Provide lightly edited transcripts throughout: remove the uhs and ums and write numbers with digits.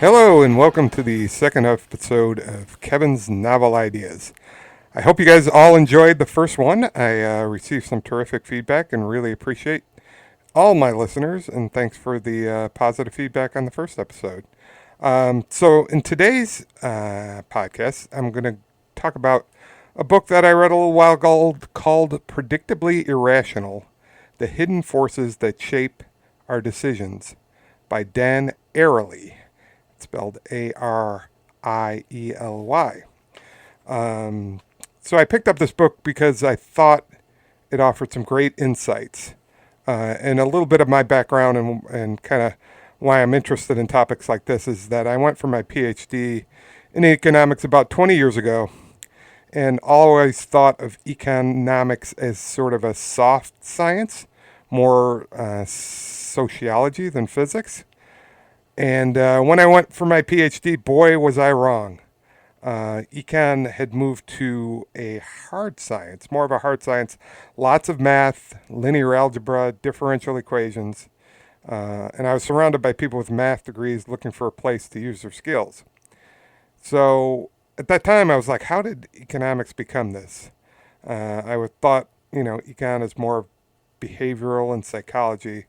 Hello, and welcome to the second episode of Kevin's Novel Ideas. I hope you guys all enjoyed the first one. I received some terrific feedback and really appreciate all my listeners, and thanks for the positive feedback on the first episode. So, in today's podcast, I'm going to talk about a book that I read a little while ago called Predictably Irrational: The Hidden Forces That Shape Our Decisions by Dan Ariely. It's spelled Ariely. Um, so I picked up this book because I thought it offered some great insights and a little bit of my background and kind of why I'm interested in topics like this is that I went for my PhD in economics about 20 years ago and always thought of economics as sort of a soft science, more sociology than physics. And when I went for my PhD, boy, was I wrong. Econ had moved to a hard science, more of a hard science, lots of math, linear algebra, differential equations, and I was surrounded by people with math degrees looking for a place to use their skills. So at that time, I was like, how did economics become this? I would thought, econ is more behavioral and psychology,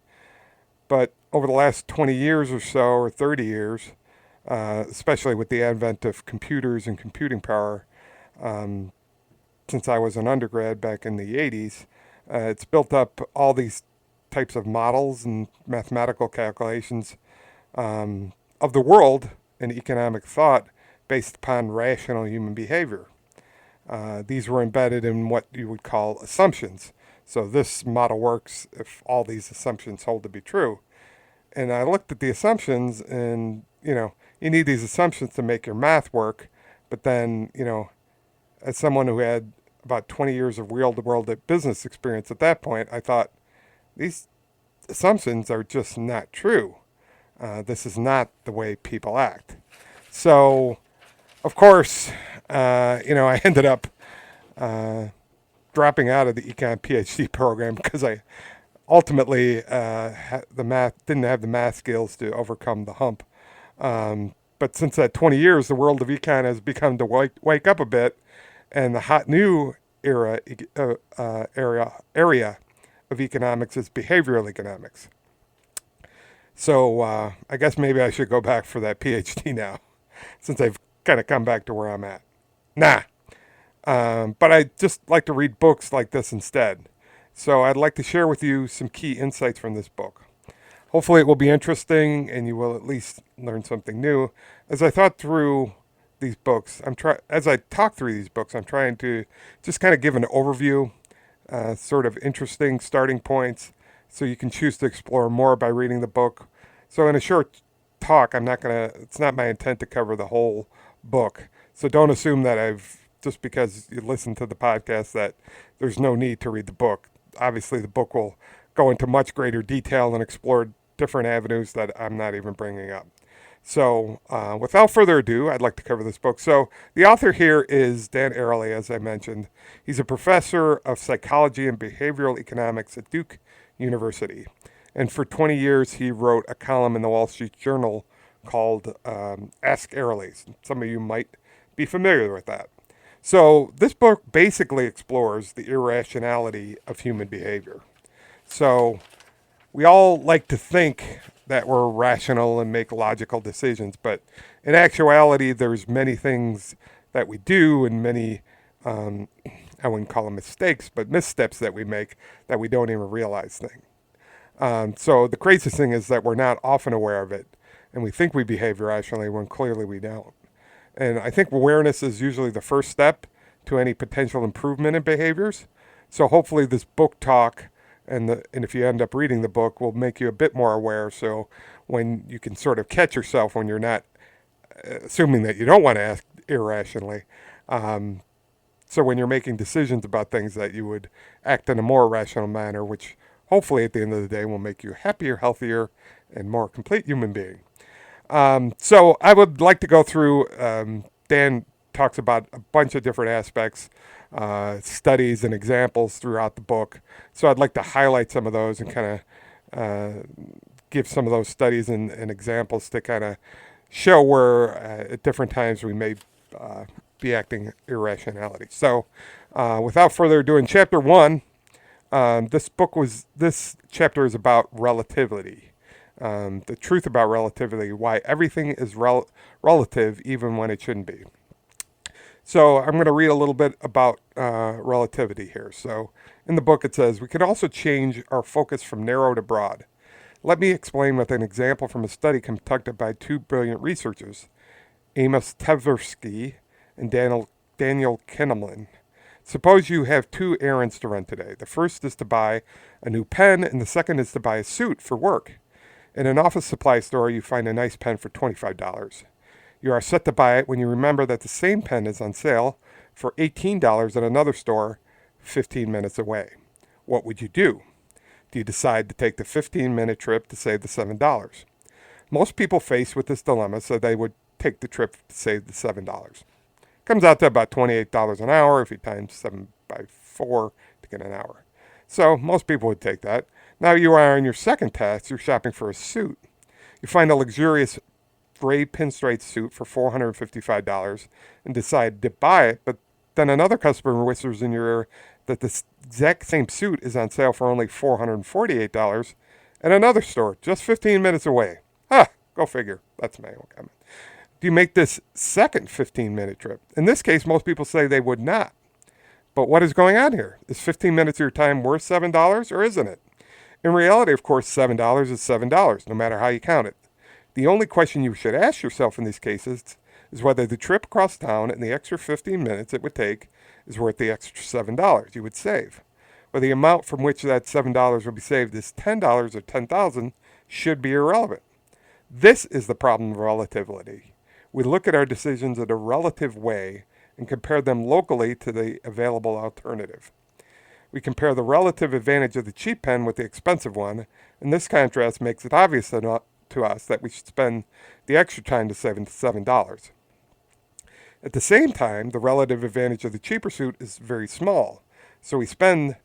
but over the last 20 years or so, or 30 years, especially with the advent of computers and computing power, um, since I was an undergrad back in the 80s, it's built up all these types of models and mathematical calculations of the world and economic thought based upon rational human behavior. These were embedded in what you would call assumptions. So this model works if all these assumptions hold to be true. And I looked at the assumptions, and you need these assumptions to make your math work. But then, as someone who had about 20 years of real-world business experience at that point, I thought these assumptions are just not true. This is not the way people act. So, of course, I ended up dropping out of the econ PhD program because I ultimately the math didn't have the math skills to overcome the hump. But since that 20 years, the world of econ has begun to wake up a bit, and the hot new area of economics is behavioral economics. So I guess maybe I should go back for that PhD now, since I've kind of come back to where I'm at. Nah, but I just like to read books like this instead. So I'd like to share with you some key insights from this book. Hopefully, it will be interesting, and you will at least learn something new. As I thought through these books, as I talk through these books, I'm trying to just kind of give an overview, sort of interesting starting points, so you can choose to explore more by reading the book. So in a short talk, I'm not gonna. It's not my intent to cover the whole book. So don't assume that just because you listen to the podcast that there's no need to read the book. Obviously, the book will go into much greater detail and explore different avenues that I'm not even bringing up. So, without further ado, I'd like to cover this book. So, the author here is Dan Ariely, as I mentioned. He's a professor of psychology and behavioral economics at Duke University. And for 20 years, he wrote a column in the Wall Street Journal called Ask Ariely. Some of you might be familiar with that. So, this book basically explores the irrationality of human behavior. So, we all like to think that we're rational and make logical decisions, but in actuality, there's many things that we do and many, I wouldn't call them mistakes, but missteps that we make that we don't even realize things. So the craziest thing is that we're not often aware of it, and we think we behave irrationally when clearly we don't. And I think awareness is usually the first step to any potential improvement in behaviors. So hopefully this book talk and if you end up reading the book will make you a bit more aware. So when you can sort of catch yourself when you're not assuming that you don't want to act irrationally. So when you're making decisions about things that you would act in a more rational manner, which hopefully at the end of the day will make you happier, healthier, and more complete human being. So I would like to go through, Dan talks about a bunch of different aspects, studies and examples throughout the book. So I'd like to highlight some of those and kind of give some of those studies and examples to kind of show where at different times we may be acting irrationality. So, without further ado, in chapter 1, this chapter is about relativity, the truth about relativity, why everything is relative even when it shouldn't be. So I'm going to read a little bit about relativity here. So in the book it says, we can also change our focus from narrow to broad. Let me explain with an example from a study conducted by two brilliant researchers, Amos Tversky and Daniel Kahneman. Suppose you have two errands to run today. The first is to buy a new pen, and the second is to buy a suit for work. In an office supply store, you find a nice pen for $25. You are set to buy it when you remember that the same pen is on sale for $18 at another store 15 minutes away. What would you do? Do you decide to take the 15-minute trip to save the $7? Most people faced with this dilemma said they would take the trip to save the $7. Comes out to about $28 an hour if you times 7 by 4 to get an hour. So most people would take that. Now you are on your second task. You're shopping for a suit. You find a luxurious gray pinstripe suit for $455 and decide to buy it, but then another customer whispers in your ear that the exact same suit is on sale for only $448 at another store just 15 minutes away. Go figure. That's my own comment. Do you make this second 15-minute trip? In this case, most people say they would not. But what is going on here? Is 15 minutes of your time worth $7 or isn't it? In reality, of course, $7 is $7, no matter how you count it. The only question you should ask yourself in these cases is whether the trip across town and the extra 15 minutes it would take is worth the extra $7 you would save. Whether the amount from which that $7 will be saved is $10 or $10,000 should be irrelevant. This is the problem of relativity. We look at our decisions in a relative way and compare them locally to the available alternative. We compare the relative advantage of the cheap pen with the expensive one, and this contrast makes it obvious to us that we should spend the extra time to save $7. At the same time, the relative advantage of the cheaper suit is very small, so we spend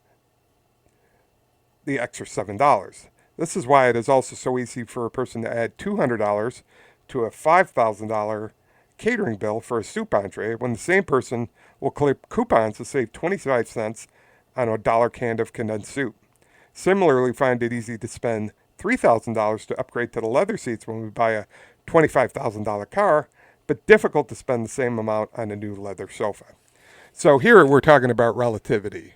the extra $7. This is why it is also so easy for a person to add $200 to a $5,000 catering bill for a soup entree when the same person will clip coupons to save 25 cents on a dollar can of condensed soup. Similarly, find it easy to spend $3,000 to upgrade to the leather seats when we buy a $25,000 car, but difficult to spend the same amount on a new leather sofa. So here we're talking about relativity.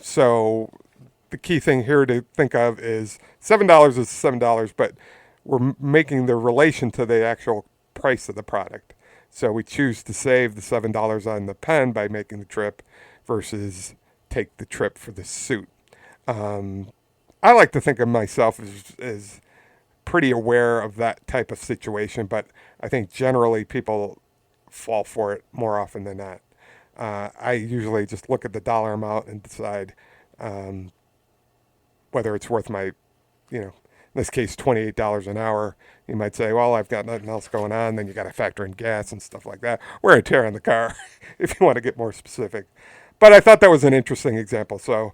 So the key thing here to think of is $7 is $7, but we're making the relation to the actual price of the product. So we choose to save the $7 on the pen by making the trip versus take the trip for the suit. I like to think of myself as pretty aware of that type of situation, but I think generally people fall for it more often than not. I usually just look at the dollar amount and decide whether it's worth my, in this case, $28 an hour. You might say, well, I've got nothing else going on. Then you got to factor in gas and stuff like that. Wear and tear on the car if you want to get more specific. But I thought that was an interesting example. So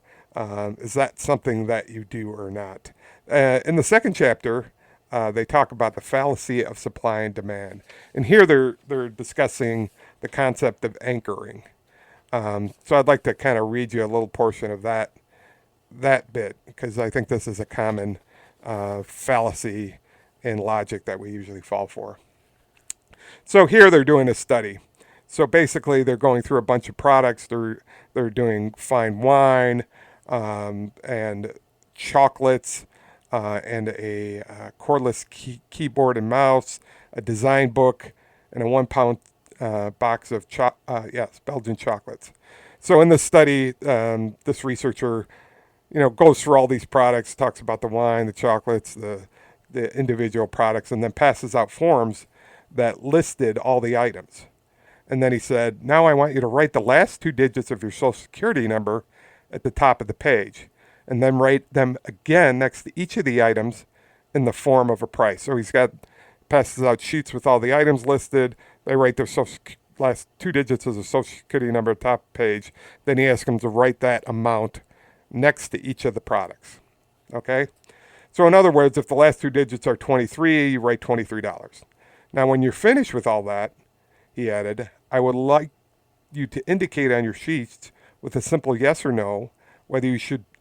is that something that you do or not? In the second chapter, they talk about the fallacy of supply and demand. And here they're discussing the concept of anchoring. So I'd like to kind of read you a little portion of that bit, because I think this is a common fallacy in logic that we usually fall for. So here they're doing a study. So basically they're going through a bunch of products. They're doing fine wine and chocolates and a cordless keyboard and mouse, a design book, and a 1-pound box of Belgian chocolates. So in this study, this researcher goes through all these products, talks about the wine, the chocolates, the individual products, and then passes out forms that listed all the items. And then he said, now I want you to write the last 2 digits of your social security number at the top of the page, and then write them again next to each of the items in the form of a price. So passes out sheets with all the items listed. They write their last 2 digits as a social security number at the top of the page. Then he asks them to write that amount next to each of the products. Okay? So in other words, if the last 2 digits are 23, you write $23. Now, when you're finished with all that, he added, I would like you to indicate on your sheets with a simple yes or no whether you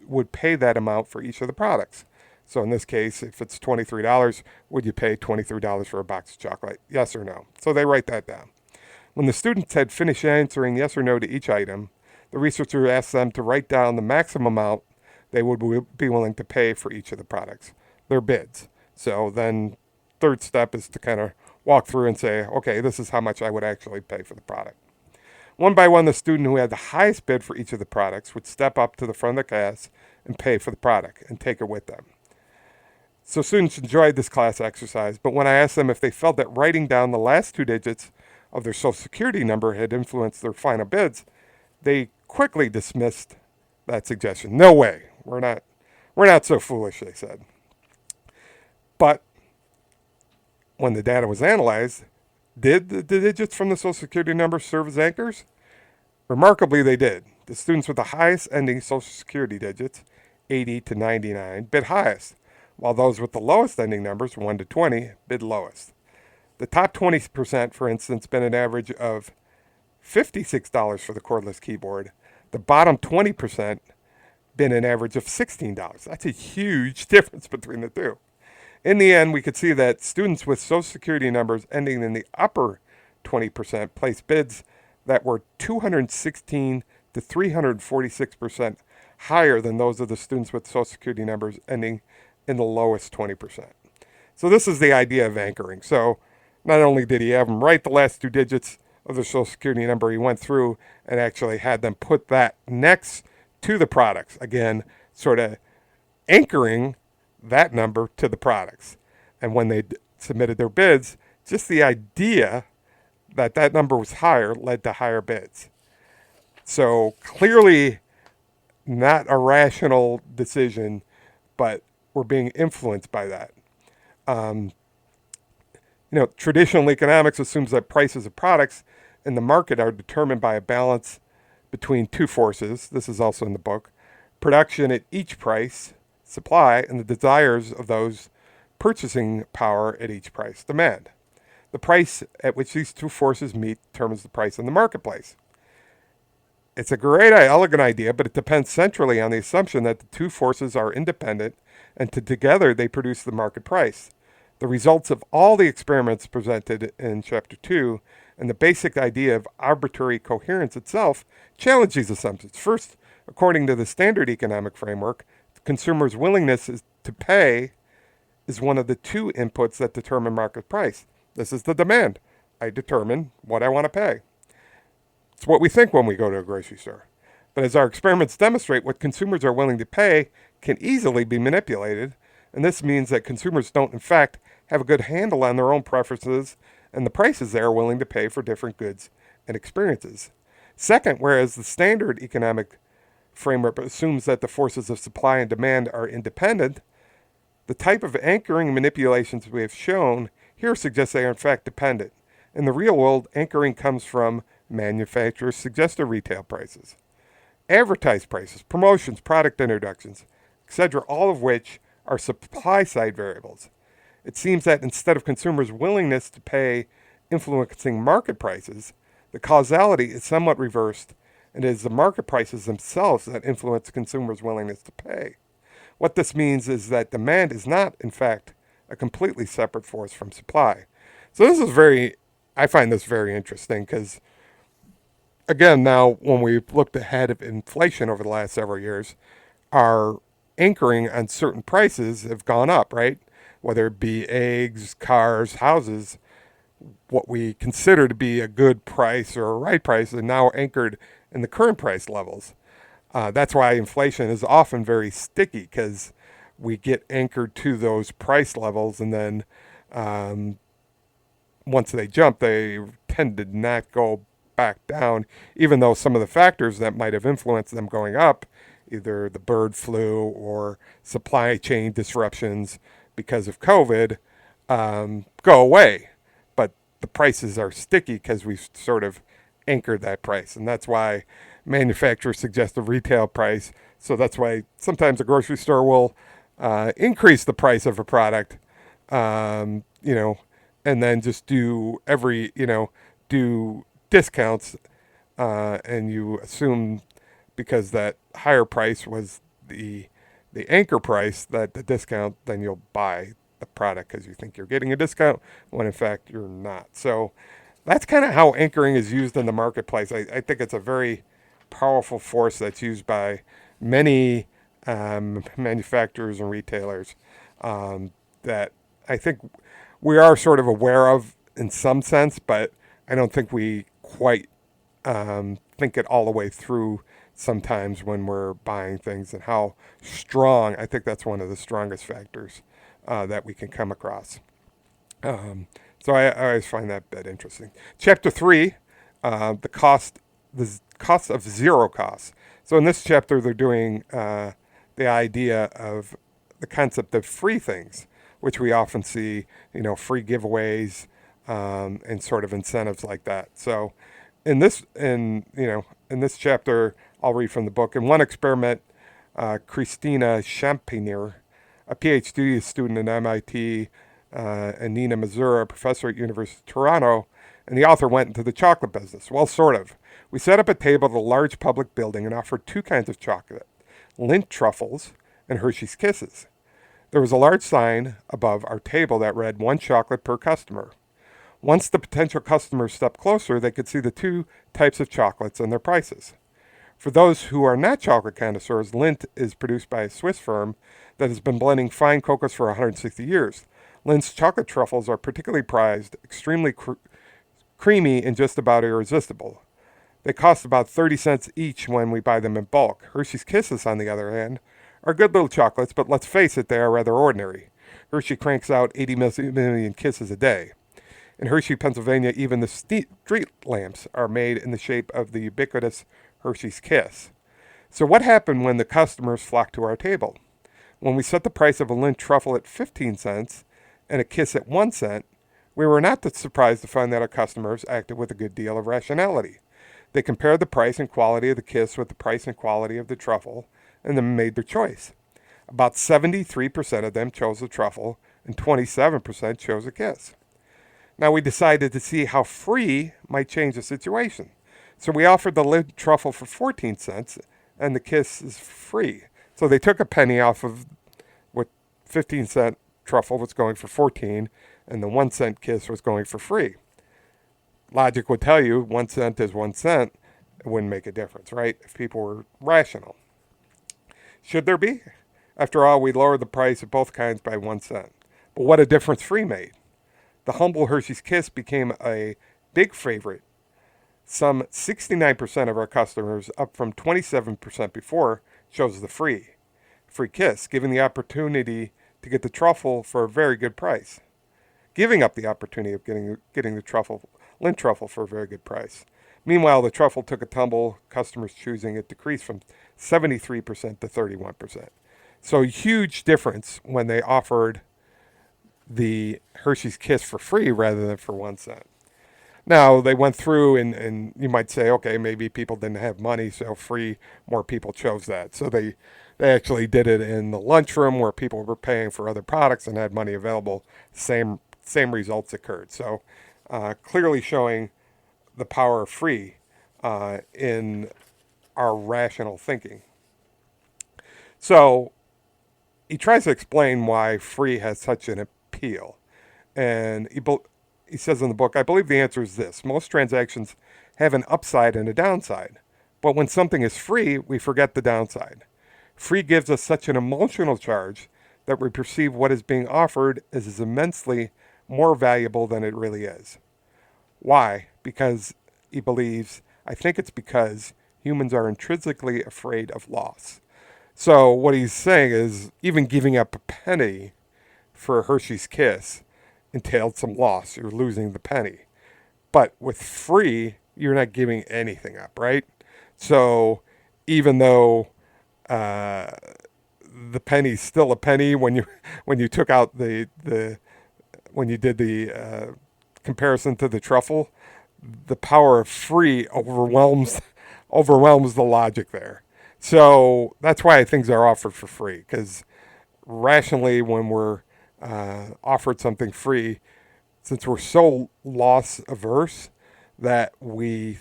would pay that amount for each of the products. So in this case, if it's $23, would you pay $23 for a box of chocolate? Yes or no? So they write that down. When the students had finished answering yes or no to each item, the researcher asked them to write down the maximum amount they would be willing to pay for each of the products, their bids. So then third step is to kind of walk through and say, okay, this is how much I would actually pay for the product. One by one, the student who had the highest bid for each of the products would step up to the front of the class and pay for the product and take it with them. So students enjoyed this class exercise, but when I asked them if they felt that writing down the last two digits of their social security number had influenced their final bids, they quickly dismissed that suggestion. No way. We're not so foolish, they said. But when the data was analyzed, did the digits from the social security number serve as anchors? Remarkably, they did. The students with the highest ending social security digits, 80 to 99, bid highest, while those with the lowest ending numbers, 1 to 20, bid lowest. The top 20%, for instance, bid an average of $56 for the cordless keyboard. The bottom 20% bid an average of $16. That's a huge difference between the two. In the end, we could see that students with social security numbers ending in the upper 20% placed bids that were 216 to 346% higher than those of the students with social security numbers ending in the lowest 20%. So this is the idea of anchoring. So not only did he have them write the last two digits of their social security number, he went through and actually had them put that next to the products. Again, sort of anchoring that number to the products. And when they submitted their bids, just the idea that that number was higher led to higher bids. So clearly not a rational decision, but we're being influenced by that. Traditional economics assumes that prices of products in the market are determined by a balance between two forces. This is also in the book. Production at each price, supply, and the desires of those purchasing power at each price, demand. The price at which these two forces meet determines the price in the marketplace. It's a great, elegant idea, but it depends centrally on the assumption that the two forces are independent and together they produce the market price. The results of all the experiments presented in Chapter 2 and the basic idea of arbitrary coherence itself challenge these assumptions. First, according to the standard economic framework, the consumer's willingness to pay is one of the two inputs that determine market price. This is the demand. I determine what I want to pay. It's what we think when we go to a grocery store. But as our experiments demonstrate, what consumers are willing to pay can easily be manipulated, and this means that consumers don't, in fact, have a good handle on their own preferences and the prices they are willing to pay for different goods and experiences. Second, whereas the standard economic framework assumes that the forces of supply and demand are independent, the type of anchoring manipulations we have shown here suggests they are in fact dependent. In the real world, anchoring comes from manufacturers' suggested retail prices, advertised prices, promotions, product introductions, etc., all of which are supply-side variables. It seems that instead of consumers' willingness to pay influencing market prices, the causality is somewhat reversed, and it is the market prices themselves that influence consumers' willingness to pay. What this means is that demand is not, in fact, a completely separate force from supply. So this is I find this very interesting because, again, now when we've looked ahead of inflation over the last several years, our anchoring on certain prices have gone up, right? Whether it be eggs, cars, houses, what we consider to be a good price or a right price are now anchored in the current price levels. That's why inflation is often very sticky, because we get anchored to those price levels, and then once they jump, they tend to not go back down, even though some of the factors that might have influenced them going up, either the bird flu or supply chain disruptions because of COVID, go away. But the prices are sticky because we've sort of anchored that price. And that's why manufacturers suggest a retail price. So that's why sometimes a grocery store will increase the price of a product, and then just do do discounts, and you assume because that higher price was the anchor price, that the discount, then you'll buy the product because you think you're getting a discount when in fact you're not. So that's kind of how anchoring is used in the marketplace. I think it's a very powerful force that's used by many manufacturers and retailers, that I think we are sort of aware of in some sense, but I don't think we quite think it all the way through sometimes when we're buying things, and how strong. I think that's one of the strongest factors that we can come across. Um, so I always find that bit interesting. Chapter 3, the cost of zero costs. So in this chapter, they're doing the idea of the concept of free things, which we often see, free giveaways, and sort of incentives like that. So in this chapter, I'll read from the book. In one experiment, Christina Champagner, a PhD student at MIT, and Nina Mazur, a professor at University of Toronto, and the author went into the chocolate business. Well, sort of. We set up a table at a large public building and offered two kinds of chocolate: Lindt truffles and Hershey's Kisses. There was a large sign above our table that read "one chocolate per customer." Once the potential customers stepped closer, they could see the two types of chocolates and their prices. For those who are not chocolate connoisseurs, Lindt is produced by a Swiss firm that has been blending fine cocos for 160 years. Lindt's chocolate truffles are particularly prized, extremely creamy, and just about irresistible. They cost about 30 cents each when we buy them in bulk. Hershey's Kisses, on the other hand, are good little chocolates, but let's face it, they are rather ordinary. Hershey cranks out 80 million kisses a day. In Hershey, Pennsylvania, even the street lamps are made in the shape of the ubiquitous Hershey's Kiss. So what happened when the customers flocked to our table? When we set the price of a Lindt truffle at 15 cents and a kiss at 1 cent, we were not surprised to find that our customers acted with a good deal of rationality. They compared the price and quality of the kiss with the price and quality of the truffle, and then made their choice. About 73% of them chose the truffle, and 27% chose a kiss. Now we decided to see how free might change the situation. So we offered the Lindt truffle for 14 cents, and the kiss is free. So they took a penny off of what 15-cent truffle was going for 14, and the 1 cent kiss was going for free. Logic would tell you 1 cent is 1 cent. It wouldn't make a difference, right? If people were rational. Should there be? After all, we lowered the price of both kinds by 1 cent. But what a difference free made. The humble Hershey's Kiss became a big favorite. Some 69% of our customers, up from 27% before, chose the free kiss, giving the opportunity to get the truffle for a very good price. Giving up the opportunity of getting the Lindt truffle for a very good price. Meanwhile, the truffle took a tumble, customers choosing it decreased from 73% to 31%. So huge difference when they offered the Hershey's Kiss for free rather than for 1 cent. Now, they went through and you might say, okay, maybe people didn't have money, so free, more people chose that. So they actually did it in the lunchroom where people were paying for other products and had money available. Same results occurred. So clearly showing the power of free in our rational thinking. So he tries to explain why free has such an appeal. And he says in the book, I believe the answer is this. Most transactions have an upside and a downside. But when something is free, we forget the downside. Free gives us such an emotional charge that we perceive what is being offered as immensely more valuable than it really is. Why? Because I think it's because humans are intrinsically afraid of loss. So what he's saying is even giving up a penny for a Hershey's Kiss entailed some loss. You're losing the penny. But with free, you're not giving anything up, right? So even though the penny's still a penny when you took out when you did the comparison to the truffle, the power of free overwhelms the logic there. So that's why things are offered for free, because rationally, when we're offered something free, since we're so loss averse that we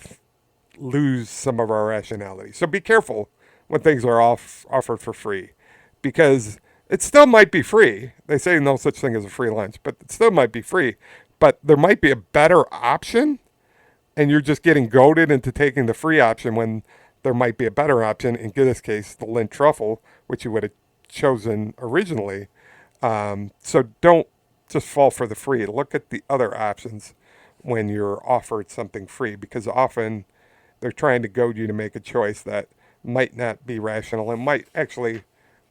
lose some of our rationality. So be careful when things are offered for free, because it still might be free. They say no such thing as a free lunch, but it still might be free. But there might be a better option, and you're just getting goaded into taking the free option when there might be a better option. In this case, the Lindt truffle, which you would have chosen originally. So don't just fall for the free. Look at the other options when you're offered something free, because often they're trying to goad you to make a choice that might not be rational and might actually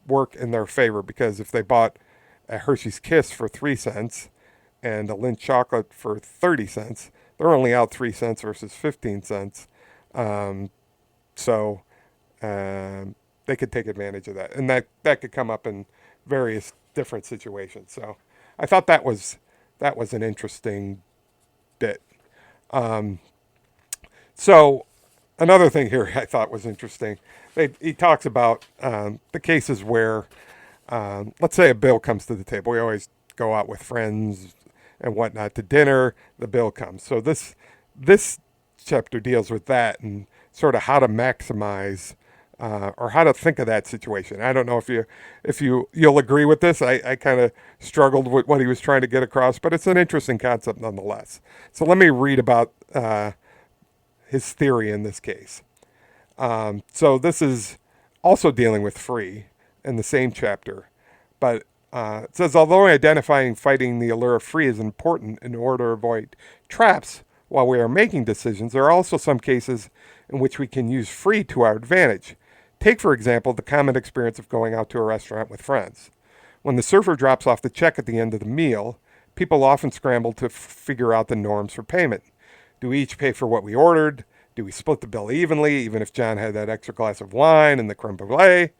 work in their favor. Because if they bought a Hershey's Kiss for 3 cents and a Lindt chocolate for 30 cents, they're only out 3 cents versus 15 cents. So they could take advantage of that. And that could come up in various different situations. So I thought that was an interesting bit. So another thing here I thought was interesting. He talks about the cases where, let's say a bill comes to the table. We always go out with friends and whatnot to dinner. The bill comes. So this chapter deals with that and sort of how to maximize or how to think of that situation. I don't know if you'll agree with this. I kind of struggled with what he was trying to get across, but it's an interesting concept nonetheless. So let me read about his theory in this case. So this is also dealing with free in the same chapter, but it says, although identifying fighting the allure of free is important in order to avoid traps while we are making decisions, there are also some cases in which we can use free to our advantage. Take, for example, the common experience of going out to a restaurant with friends. When the server drops off the check at the end of the meal, people often scramble to figure out the norms for payment. Do we each pay for what we ordered? Do we split the bill evenly, even if John had that extra glass of wine and the creme brulee?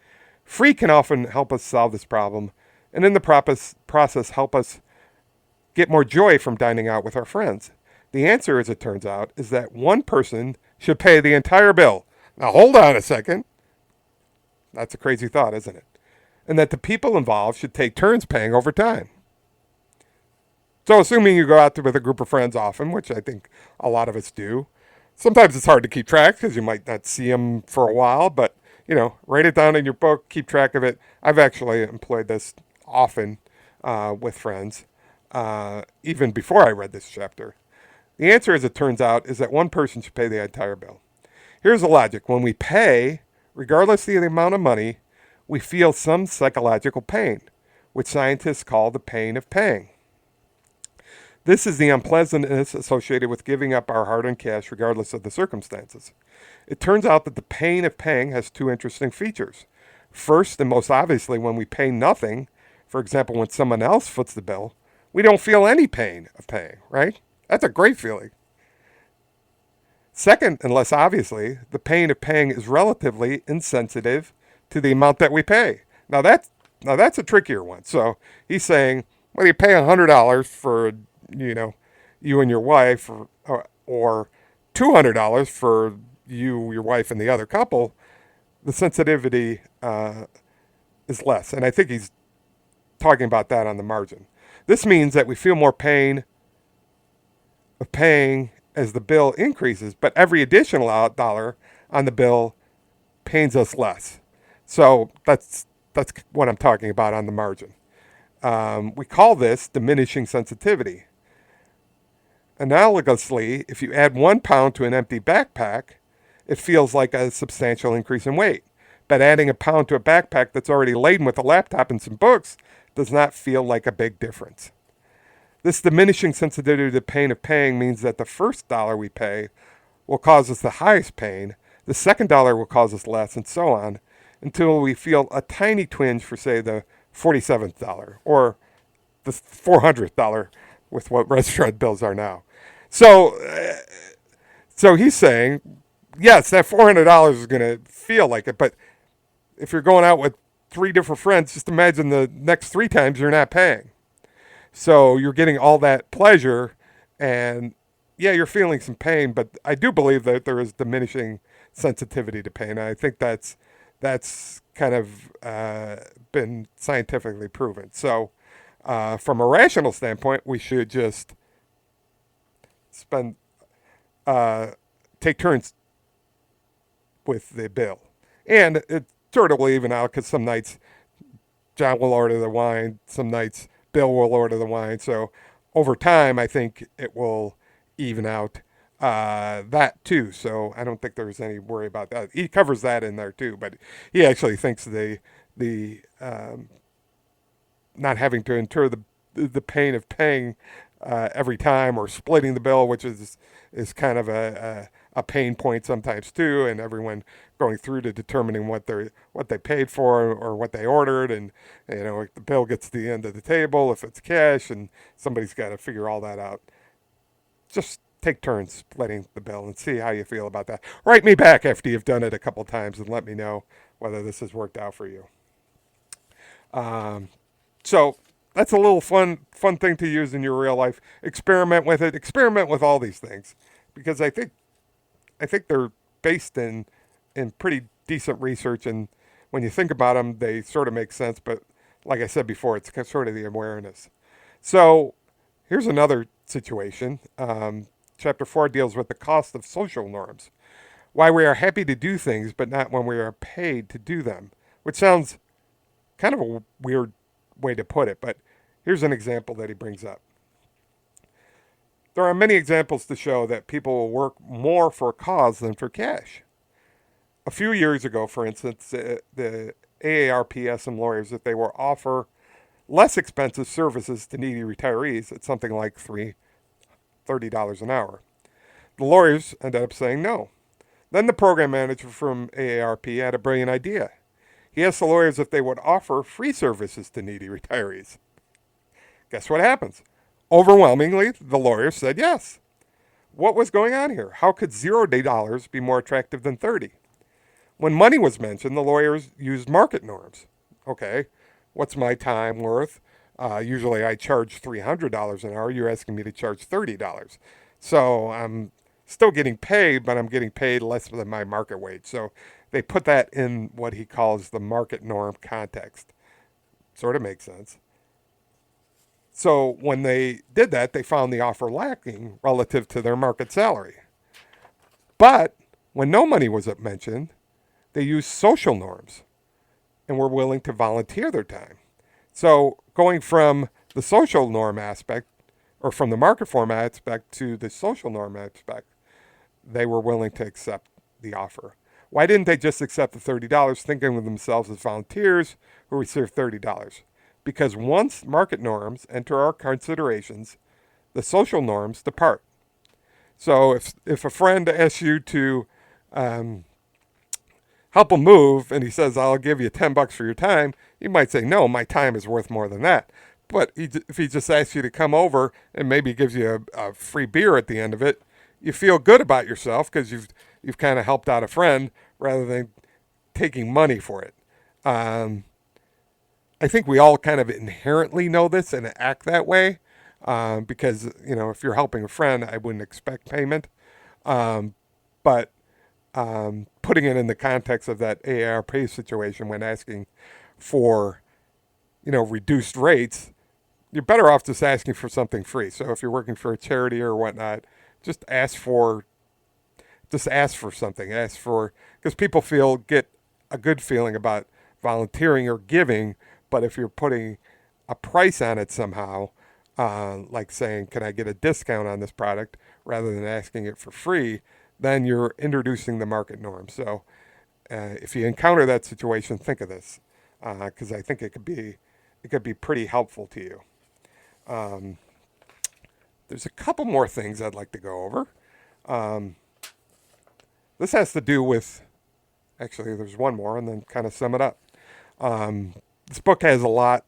Free can often help us solve this problem, and in the process help us get more joy from dining out with our friends. The answer, as it turns out, is that one person should pay the entire bill. Now hold on a second. That's a crazy thought, isn't it? And that the people involved should take turns paying over time. So assuming you go out with a group of friends often, which I think a lot of us do, sometimes it's hard to keep track because you might not see them for a while, but, write it down in your book, keep track of it. I've actually employed this often with friends, even before I read this chapter. The answer, as it turns out, is that one person should pay the entire bill. Here's the logic. When we pay, regardless of the amount of money, we feel some psychological pain, which scientists call the pain of paying. This is the unpleasantness associated with giving up our hard-earned cash regardless of the circumstances. It turns out that the pain of paying has 2 interesting features. First, and most obviously, when we pay nothing, for example, when someone else foots the bill, we don't feel any pain of paying, right? That's a great feeling. Second, and less obviously, the pain of paying is relatively insensitive to the amount that we pay. Now that's a trickier one. So he's saying, well, you pay $100 for, you and your wife, or $200 for you, your wife, and the other couple. The sensitivity is less, and I think he's talking about that on the margin. This means that we feel more pain of paying as the bill increases, but every additional dollar on the bill pains us less. So that's what I'm talking about on the margin. We call this diminishing sensitivity. Analogously, if you add 1 pound to an empty backpack, it feels like a substantial increase in weight. But adding a pound to a backpack that's already laden with a laptop and some books does not feel like a big difference. This diminishing sensitivity to the pain of paying means that the first dollar we pay will cause us the highest pain, the second dollar will cause us less, and so on, until we feel a tiny twinge for, say, the 47th dollar, or the 400th dollar with what restaurant bills are now. So he's saying, yes, that $400 is going to feel like it, but if you're going out with 3 different friends, just imagine the next 3 times you're not paying. So you're getting all that pleasure, and yeah, you're feeling some pain, but I do believe that there is diminishing sensitivity to pain. I think that's kind of been scientifically proven. So from a rational standpoint, we should just spend uh, take turns with the bill, and it sort of will even out because some nights John will order the wine, some nights Bill will order the wine. So over time, I think it will even out that too. So I don't think there's any worry about that. He covers that in there too, but he actually thinks the not having to incur the pain of paying every time or splitting the bill, which is kind of a pain point sometimes too, and everyone going through to determining what they paid for or what they ordered, and if the bill gets to the end of the table, if it's cash, and somebody's got to figure all that out. Just take turns splitting the bill and see how you feel about that. Write me back after you've done it a couple times and let me know whether this has worked out for you. So that's a little fun thing to use in your real life. Experiment with it. Experiment with all these things, because I think they're based in pretty decent research, and when you think about them, they sort of make sense. But like I said before, it's sort of the awareness. So here's another situation. Chapter 4 deals with the cost of social norms. Why we are happy to do things, but not when we are paid to do them, which sounds kind of a weird way to put it, but here's an example that he brings up. There are many examples to show that people will work more for a cause than for cash. A few years ago, for instance, the AARP asked some lawyers if they will offer less expensive services to needy retirees at something like $30 an hour. The lawyers ended up saying no. Then the program manager from AARP had a brilliant idea. He asked the lawyers if they would offer free services to needy retirees. Guess what happens? Overwhelmingly, the lawyers said yes. What was going on here? How could $0 be more attractive than 30? When money was mentioned, the lawyers used market norms. Okay, what's my time worth? Usually I charge $300 an hour. You're asking me to charge $30. So I'm still getting paid, but I'm getting paid less than my market wage. So they put that in what he calls the market norm context. Sort of makes sense. So when they did that, they found the offer lacking relative to their market salary. But when no money was mentioned, they used social norms and were willing to volunteer their time. So going from the social norm aspect, or from the market form aspect to the social norm aspect, they were willing to accept the offer. Why didn't they just accept the $30, thinking of themselves as volunteers who receive $30? Because once market norms enter our considerations, the social norms depart. So if a friend asks you to help him move, and he says, I'll give you $10 for your time, you might say, no, my time is worth more than that. But if he just asks you to come over and maybe gives you a free beer at the end of it, you feel good about yourself because you've kind of helped out a friend rather than taking money for it. I think we all kind of inherently know this and act that way because, if you're helping a friend, I wouldn't expect payment. But putting it in the context of that AARP situation when asking for, reduced rates, you're better off just asking for something free. So if you're working for a charity or whatnot, just ask for something. Because people get a good feeling about volunteering or giving, but if you're putting a price on it somehow, like saying, can I get a discount on this product rather than asking it for free, then you're introducing the market norm. So if you encounter that situation, think of this, because I think it could be pretty helpful to you. There's a couple more things I'd like to go over. This has to do with, actually, there's one more, and then kind of sum it up. This book has a lot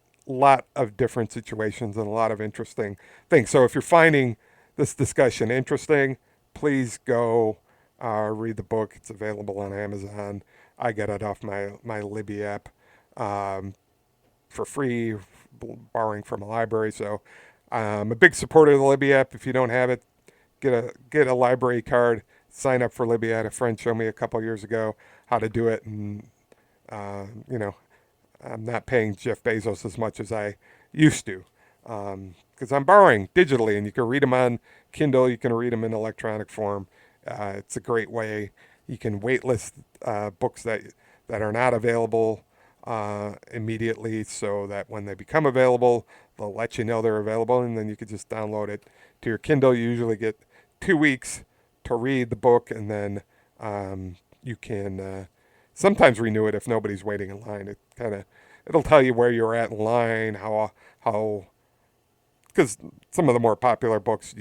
of different situations and a lot of interesting things. So if you're finding this discussion interesting, please go read the book. It's available on Amazon. I get it off my Libby app for free, borrowing from a library. So I'm a big supporter of the Libby app. If you don't have it, get a library card. Sign up for Libby. I had a friend show me a couple years ago how to do it, and I'm not paying Jeff Bezos as much as I used to. because I'm borrowing digitally, and you can read them on Kindle, you can read them in electronic form. It's a great way. You can waitlist books that are not available immediately, so that when they become available, they'll let you know they're available, and then you can just download it to your Kindle. You usually get 2 weeks to read the book, and then you can sometimes renew it if nobody's waiting in line. It'll tell you where you're at in line, how because some of the more popular books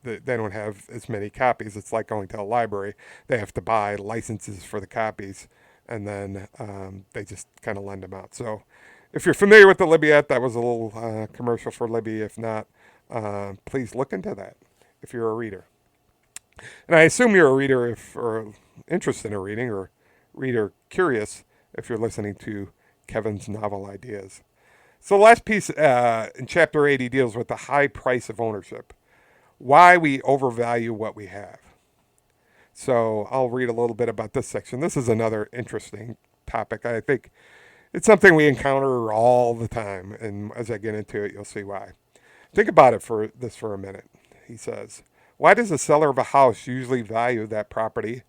they don't have as many copies. It's like going to a library; they have to buy licenses for the copies, and then they just kind of lend them out. So, if you're familiar with the Libyette, that was a little commercial for Libby. If not, please look into that if you're a reader. And I assume you're a reader or interested in reading, or reader curious if you're listening to Kevin's novel ideas. So the last piece in Chapter 80 deals with the high price of ownership, why we overvalue what we have. So I'll read a little bit about this section. This is another interesting topic. I think it's something we encounter all the time, and as I get into it, you'll see why. Think about it for a minute. He says, why does the seller of a house usually value that property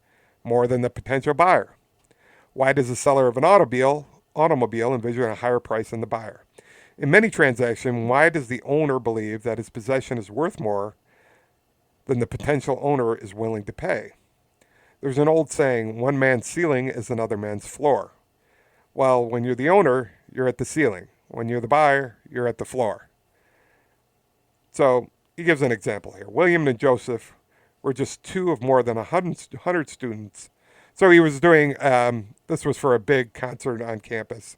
more than the potential buyer? Why does the seller of an automobile envision a higher price than the buyer? In many transactions, why does the owner believe that his possession is worth more than the potential owner is willing to pay? There's an old saying, one man's ceiling is another man's floor. Well, when you're the owner, you're at the ceiling. When you're the buyer, you're at the floor. So he gives an example here. William and Joseph were just two of more than 100 students. So he was doing, this was for a big concert on campus.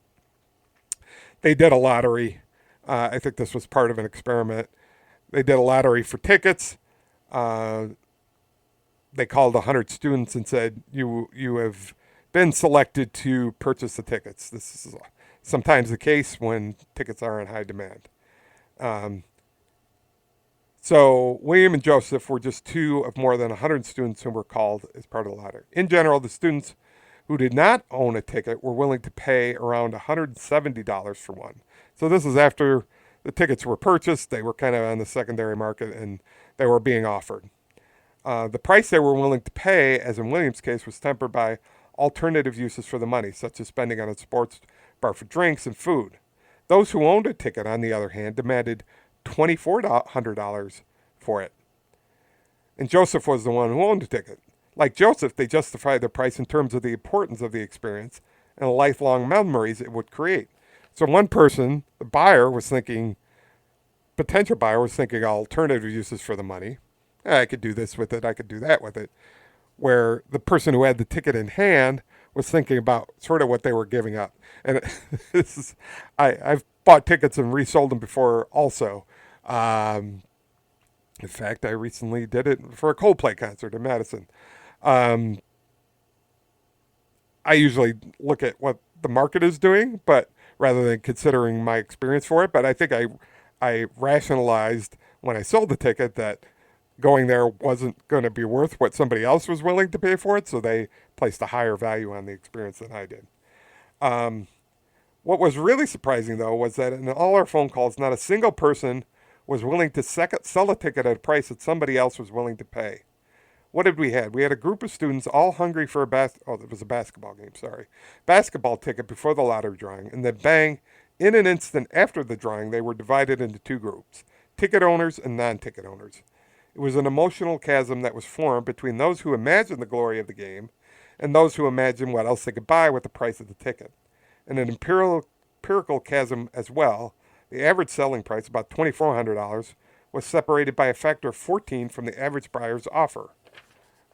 They did a lottery. I think this was part of an experiment. They did a lottery for tickets. They called 100 students and said, you have been selected to purchase the tickets. This is sometimes the case when tickets are in high demand. So William and Joseph were just two of more than 100 students who were called as part of the lottery. In general, the students who did not own a ticket were willing to pay around $170 for one. So this is after the tickets were purchased. They were kind of on the secondary market, and they were being offered. The price they were willing to pay, as in William's case, was tempered by alternative uses for the money, such as spending on a sports bar for drinks and food. Those who owned a ticket, on the other hand, demanded $2,400 for it. And Joseph was the one who owned the ticket. Like Joseph, they justified their price in terms of the importance of the experience and the lifelong memories it would create. So one person, the buyer, was thinking, potential buyer was thinking alternative uses for the money. I could do this with it, I could do that with it. Where the person who had the ticket in hand was thinking about sort of what they were giving up. And this is, I've bought tickets and resold them before also. In fact, I recently did it for a Coldplay concert in Madison. I usually look at what the market is doing, but rather than considering my experience for it. But I think I rationalized when I sold the ticket that going there wasn't going to be worth what somebody else was willing to pay for it, so they placed a higher value on the experience than I did. What was really surprising, though, was that in all our phone calls, not a single person was willing to sell a ticket at a price that somebody else was willing to pay. What did we have? We had a group of students all hungry for it was a basketball game, basketball ticket before the lottery drawing, and then bang, in an instant after the drawing, they were divided into two groups, ticket owners and non-ticket owners. It was an emotional chasm that was formed between those who imagined the glory of the game and those who imagined what else they could buy with the price of the ticket. And an empirical chasm as well. The average selling price, about $2,400, was separated by a factor of 14 from the average buyer's offer,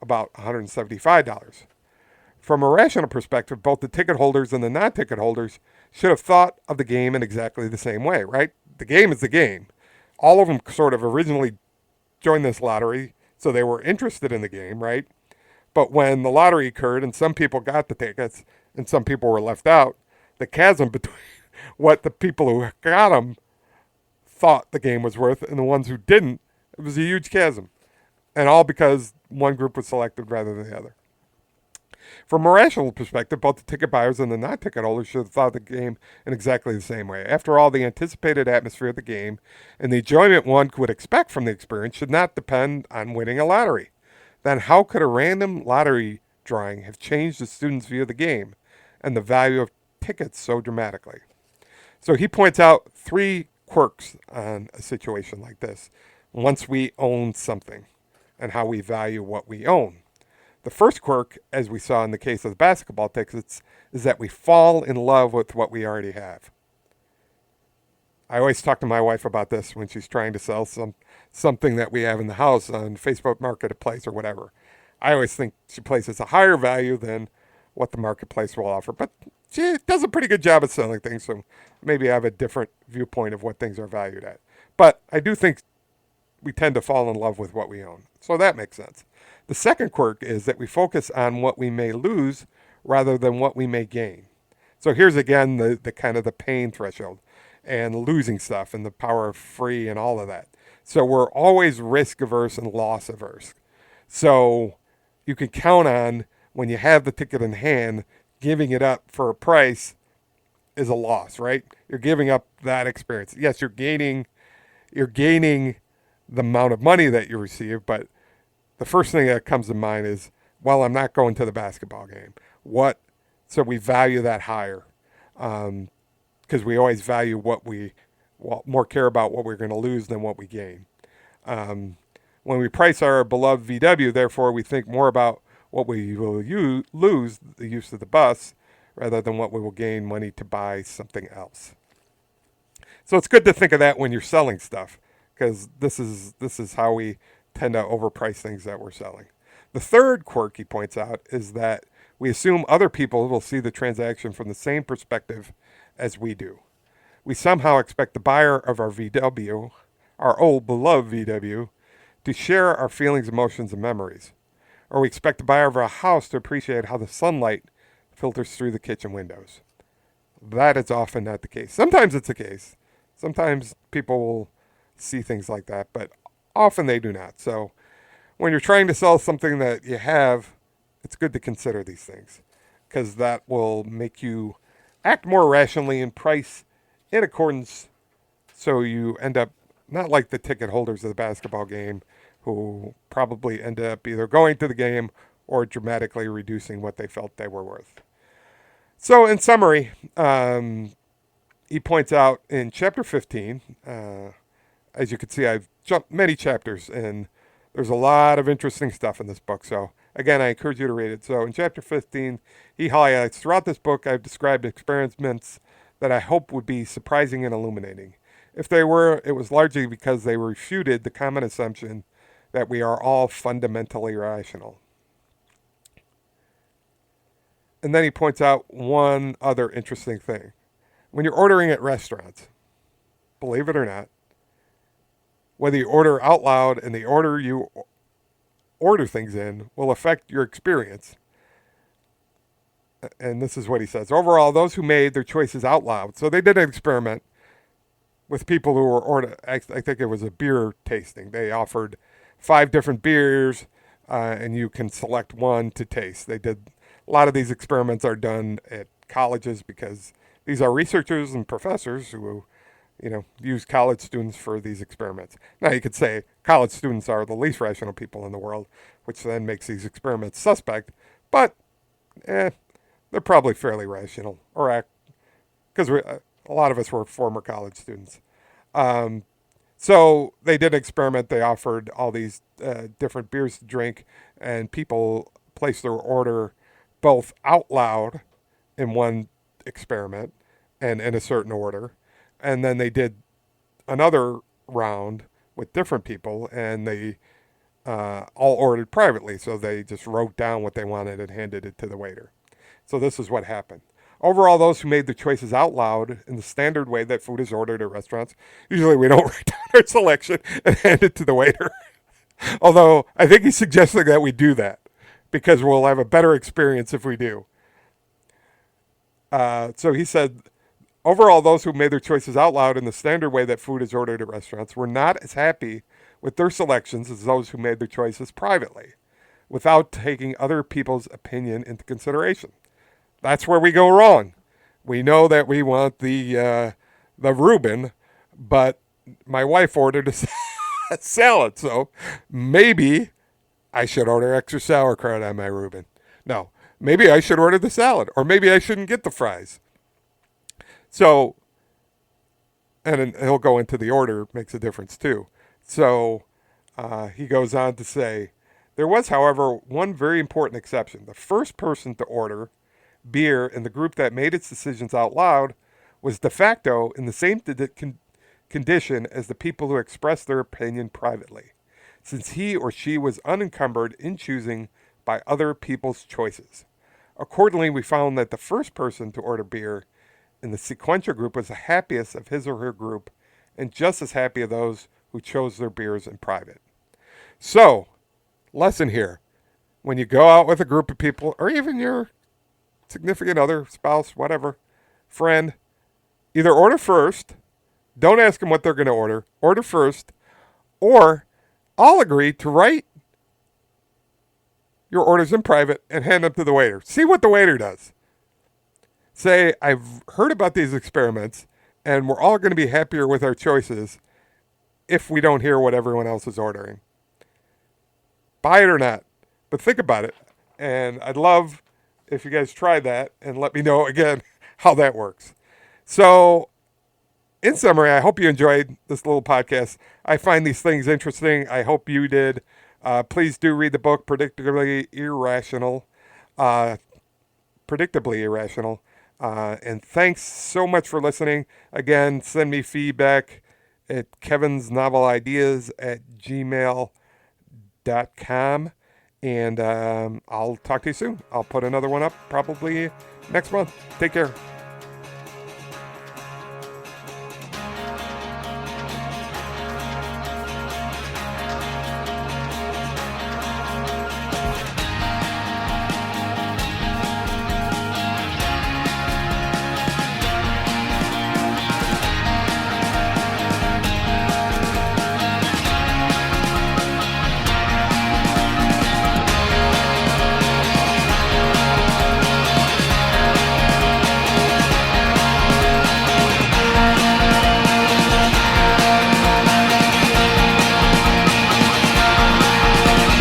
about $175. From a rational perspective, both the ticket holders and the non-ticket holders should have thought of the game in exactly the same way, right? The game is the game. All of them sort of originally joined this lottery, so they were interested in the game, right? But when the lottery occurred and some people got the tickets and some people were left out, the chasm between what the people who got them thought the game was worth and the ones who didn't, it was a huge chasm. And all because one group was selected rather than the other. From a rational perspective, both the ticket buyers and the non-ticket holders should have thought of the game in exactly the same way. After all, the anticipated atmosphere of the game and the enjoyment one would expect from the experience should not depend on winning a lottery. Then how could a random lottery drawing have changed the students' view of the game and the value of tickets so dramatically? So he points out three quirks on a situation like this once we own something and how we value what we own. The first quirk, as we saw in the case of the basketball tickets, is that we fall in love with what we already have. I always talk to my wife about this when she's trying to sell something that we have in the house on Facebook Marketplace or whatever. I always think she places a higher value than what the marketplace will offer, but she does a pretty good job at selling things, so maybe I have a different viewpoint of what things are valued at. But I do think we tend to fall in love with what we own, so that makes sense. The second quirk is that we focus on what we may lose rather than what we may gain. So here's again the kind of the pain threshold and losing stuff and the power of free and all of that. So we're always risk averse and loss averse. So you can count on when you have the ticket in hand, giving it up for a price is a loss, right? You're giving up that experience. Yes, you're gaining the amount of money that you receive, but the first thing that comes to mind is, well, I'm not going to the basketball game. What? So we value that higher because we always value more care about what we're going to lose than what we gain. When we price our beloved VW, therefore, we think more about what we will lose, the use of the bus, rather than what we will gain money to buy something else. So it's good to think of that when you're selling stuff, because this is how we tend to overprice things that we're selling. The third quirk he points out is that we assume other people will see the transaction from the same perspective as we do. We somehow expect the buyer of our VW, our old beloved VW, to share our feelings, emotions, and memories. Or we expect the buyer of our house to appreciate how the sunlight filters through the kitchen windows. That is often not the case. Sometimes it's the case. Sometimes people will see things like that, but often they do not. So when you're trying to sell something that you have, it's good to consider these things because that will make you act more rationally and price in accordance so you end up not like the ticket holders of the basketball game who probably end up either going to the game or dramatically reducing what they felt they were worth. So in summary, he points out in chapter 15, as you can see, I've jumped many chapters, and there's a lot of interesting stuff in this book. So, again, I encourage you to read it. So, in chapter 15, he highlights throughout this book, I've described experiments that I hope would be surprising and illuminating. If they were, it was largely because they refuted the common assumption that we are all fundamentally rational. And then he points out one other interesting thing. When you're ordering at restaurants, believe it or not, whether you order out loud and the order you order things in will affect your experience. And this is what he says. Overall, those who made their choices out loud. So they did an experiment with people who were ordering, I think it was a beer tasting. They offered 5 different beers and you can select one to taste. They did, a lot of these experiments are done at colleges because these are researchers and professors who use college students for these experiments. Now, you could say college students are the least rational people in the world, which then makes these experiments suspect, but they're probably fairly rational, or because a lot of us were former college students. So they did an experiment. They offered all these different beers to drink, and people placed their order both out loud in one experiment and in a certain order. And then they did another round with different people, and they all ordered privately. So they just wrote down what they wanted and handed it to the waiter. So this is what happened. Overall, those who made their choices out loud in the standard way that food is ordered at restaurants, usually we don't write down our selection and hand it to the waiter. Although I think he's suggesting that we do that because we'll have a better experience if we do. So he said, overall, those who made their choices out loud in the standard way that food is ordered at restaurants were not as happy with their selections as those who made their choices privately. without taking other people's opinion into consideration. That's where we go wrong. We know that we want the Reuben, but my wife ordered a salad, so maybe I should order extra sauerkraut on my Reuben. No, maybe I should order the salad, or maybe I shouldn't get the fries. So, and he'll go into the order, makes a difference too. So he goes on to say, there was, however, one very important exception. The first person to order beer in the group that made its decisions out loud was de facto in the same condition as the people who expressed their opinion privately, since he or she was unencumbered in choosing by other people's choices. Accordingly, we found that the first person to order beer in the sequential group was the happiest of his or her group and just as happy of those who chose their beers in private. So, lesson here. When you go out with a group of people, or even your significant other, spouse, whatever, friend, either order first, don't ask them what they're going to order first, or all agree to write your orders in private and hand them to the waiter. See what the waiter does. Say, I've heard about these experiments, and we're all going to be happier with our choices if we don't hear what everyone else is ordering. Buy it or not, but think about it. And I'd love if you guys try that and let me know again how that works. So, in summary, I hope you enjoyed this little podcast. I find these things interesting. I hope you did. Please do read the book, Predictably Irrational. Predictably Irrational. And thanks so much for listening. Again, send me feedback at kevinsnovelideas@gmail.com. And I'll talk to you soon. I'll put another one up probably next month. Take care.